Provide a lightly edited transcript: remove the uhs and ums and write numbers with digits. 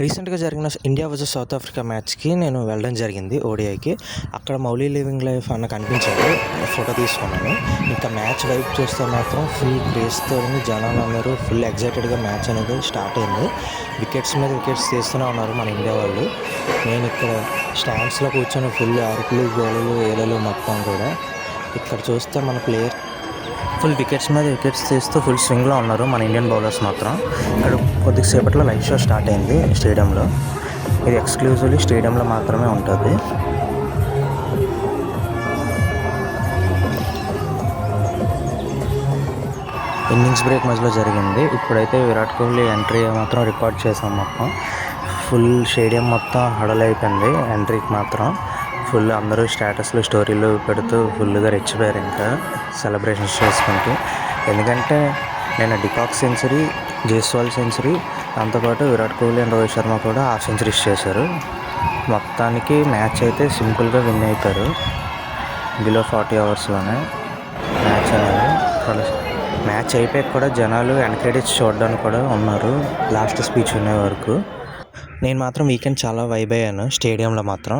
రీసెంట్గా జరిగిన India versus south Africa మ్యాచ్కి నేను వెళ్ళడం జరిగింది ఓడిఐకి. అక్కడ మౌలీ లివింగ్ లైఫ్ అన్న కనిపించాడు, ఫోటో తీసుకున్నాను. ఇంకా మ్యాచ్ వైపు చూస్తే మాత్రం ఫుల్ క్రేజ్తో జనాలు అందరూ ఫుల్ ఎగ్జైటెడ్గా మ్యాచ్ అనేది స్టార్ట్ అయింది. వికెట్స్ మీద వికెట్స్ తీస్తూనే ఉన్నారు మన ఇండియా వాళ్ళు. నేను ఇక్కడ స్టాండ్స్లో కూర్చొని ఫుల్ అరుపులు గోళలు ఏలలు మొత్తం కూడా. ఇక్కడ చూస్తే మన ప్లేయర్ ఫుల్ వికెట్స్ మీద వికెట్స్ తీస్తూ ఫుల్ స్వింగ్లో ఉన్నారు మన ఇండియన్ బౌలర్స్ మాత్రం. ఇక్కడ కొద్దిసేపట్లో లైవ్ షో స్టార్ట్ అయింది స్టేడియంలో. ఇది ఎక్స్క్లూజివ్లీ స్టేడియంలో మాత్రమే ఉంటుంది. ఇన్నింగ్స్ బ్రేక్ మధ్యలో జరిగింది. ఇప్పుడైతే విరాట్ కోహ్లీ ఎంట్రీ మాత్రం రికార్డ్ చేసాం మొత్తం. ఫుల్ స్టేడియం మొత్తం హడల్ అయిపోయింది ఎంట్రీకి మాత్రం. ఫుల్ అందరూ స్టేటస్లు స్టోరీలు పెడుతూ ఫుల్గా రెచ్చిపోయారు ఇంకా సెలబ్రేషన్స్ చేసుకుంటూ. ఎందుకంటే నేను డికాక్ సెంచరీ, జైస్వాల్ సెంచరీ, దాంతోపాటు విరాట్ కోహ్లీ అండ్ రోహిత్ శర్మ కూడా హాఫ్ సెంచరీస్ చేశారు. మొత్తానికి మ్యాచ్ అయితే సింపుల్గా విన్ అయిపోయారు బిలో 40 అవర్స్లోనే మ్యాచ్ అనేది. మ్యాచ్ అయిపోయాక కూడా జనాలు ఎండ్ క్రెడిట్స్ చూడడానికి కూడా ఉన్నారు లాస్ట్ స్పీచ్ వినే వరకు. నేను మాత్రం వీకెండ్ చాలా వైబ్ అయ్యాను స్టేడియంలో మాత్రం.